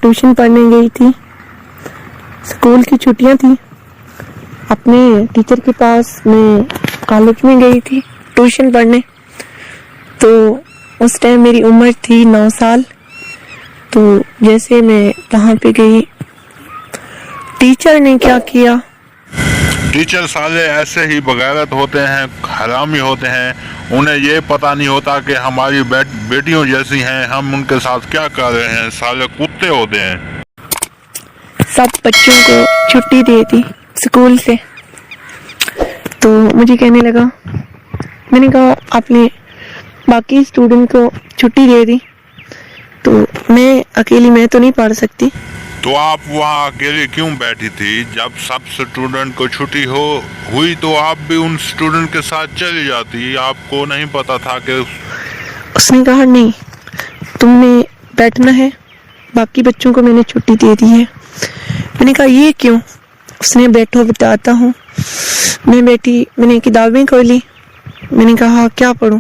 Tuition पढ़ने गई थी। स्कूल की छुट्टियां थी। अपने टीचर के पास मैं कॉलेज में गई थी ट्यूशन पढ़ने। तो उस टाइम मेरी उम्र थी 9 साल। तो जैसे मैं वहाँ पे गई, टीचर ने क्या किया। टीचर साले ऐसे ही बगैरत होते हैं, हरामी होते हैं। उन्हें ये पता नहीं होता कि हमारी बेटियों जैसी हैं, हम उनके साथ क्या कर रहे हैं। साले कुत्ते होते हैं। सब बच्चों को छुट्टी दे दी स्कूल से। तो मुझे कहने लगा, मैंने कहा आपने बाकी स्टूडेंट को छुट्टी दे दी तो मैं अकेली मैं तो नहीं पढ़ सकती। तो आप वहाँ अकेले क्यों बैठी थी? जब सब स्टूडेंट को छुट्टी हुई तो आप भी उन स्टूडेंट के साथ चली जाती। आपको नहीं पता था कि उसने कहा नहीं, तुमने बैठना है, बाकी बच्चों को मैंने छुट्टी दे दी है। मैंने कहा ये क्यों? उसने बैठो बताता हूँ। मैं बैठी, मैंने किताबें खोली। मैंने कहा क्या पढूं?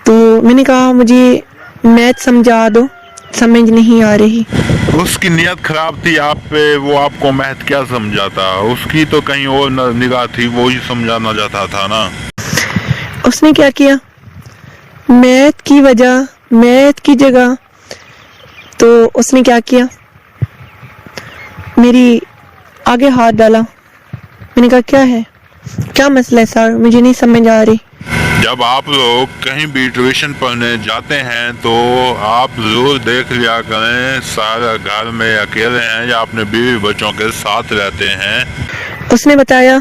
तो मैंने कहा मुझे मैथ समझा दो, समझ नहीं आ रही। उसकी नियत खराब थी आप पे। वो आपको मैथ क्या समझाता? उसकी तो कहीं और निगाह थी, वो ही समझाना चाहता था ना। उसने क्या किया, मैथ की जगह तो उसने क्या किया, मेरी आगे हाथ डाला। मैंने कहा क्या है, क्या मसला है सर, मुझे नहीं समझ आ रही। जब आप लोग कहीं भी ट्यूशन पढ़ने जाते हैं तो आप जरूर देख लिया करें सारा घर में अकेले हैं या अपने बीवी बच्चों के साथ रहते हैं। उसने बताया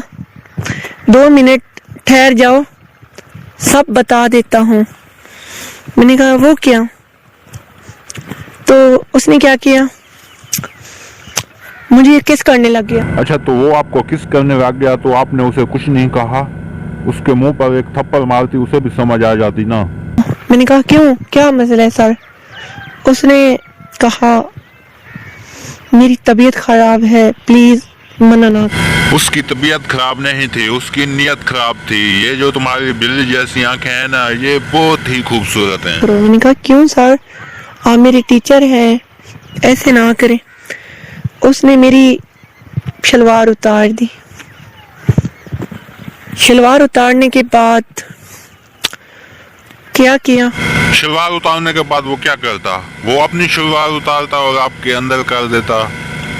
2 मिनट ठहर जाओ, सब बता देता हूँ। मैंने कहा वो क्या? तो उसने क्या किया, मुझे किस करने लग गया। अच्छा, तो वो आपको किस करने लग गया तो आपने उसे कुछ नहीं कहा? उसके मुंह पर एक थप्पड़ मारती, उसे भी समझ आ जाती ना। मैंने कहा क्यों, क्या मसला है सर? उसने कहा मेरी तबीयत खराब है, प्लीज मना ना। उसकी तबीयत खराब नहीं थी, उसकी नियत खराब थी। ये जो तुम्हारी बिल्ली जैसी आंखें हैं ना, ये बहुत ही खूबसूरत हैं। मैंने कहा क्यों सर, आप मेरे टीचर हैं, ऐसे ना करें। उसने मेरी शलवार उतार दी। शलवार उतारने के बाद क्या किया? शलवार उतारने के बाद वो क्या करता? वो अपनी शलवार उतारता और आपके अंदर कर देता।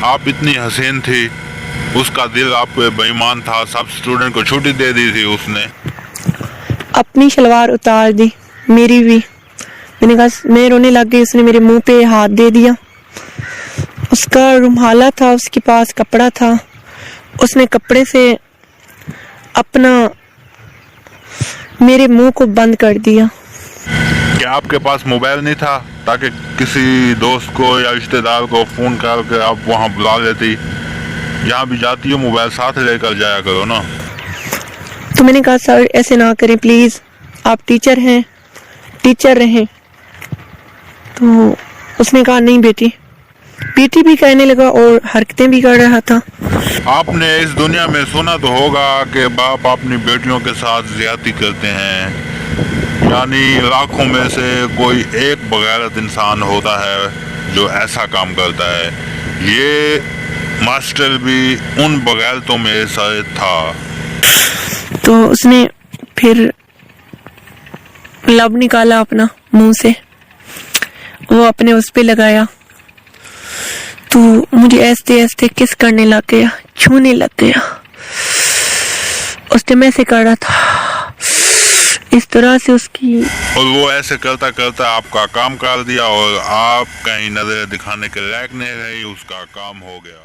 आप इतनी हसीन थी, उसका दिल आप पे बेईमान था। सब स्टूडेंट को छुट्टी दे दी थी उसने। अपनी शलवार उतार दी, मेरी भी। मैंने कहा, मैं रोने लग गई। उसने मेरे मुंह पे हाथ दे दिया। उसका रुमाला था, उसके पास कपड़ा था। उसने कपड़े से अपना मेरे मुंह को बंद कर दिया। क्या आपके पास मोबाइल नहीं था ताकि किसी दोस्त को या रिश्तेदार को फोन करके आप वहाँ बुला लेती? जहाँ भी जाती हो मोबाइल साथ लेकर जाया करो ना। तो मैंने कहा सर ऐसे ना करें प्लीज, आप टीचर हैं, टीचर रहें। तो उसने कहा नहीं बेटी। बेटी भी कहने लगा और हरकतें भी कर रहा था। आपने इस दुनिया में सुना तो होगा कि बाप अपनी बेटियों के साथ ज्यादती करते हैं। यानी लाखों में से कोई एक बगैरत इंसान होता है जो ऐसा काम करता है। ये मास्टर भी उन बगैरतों में से था। तो उसने फिर लब निकाला अपना मुंह से, वो अपने उस पे लगाया। तो मुझे ऐसे ऐसे किस करने लग गया, छूने लग गया। उस टाइम ऐसे कर रहा था, इस तरह से उसकी। और वो ऐसे करता करता आपका काम कर दिया और आप कहीं नजर दिखाने के लायक नहीं रही, उसका काम हो गया।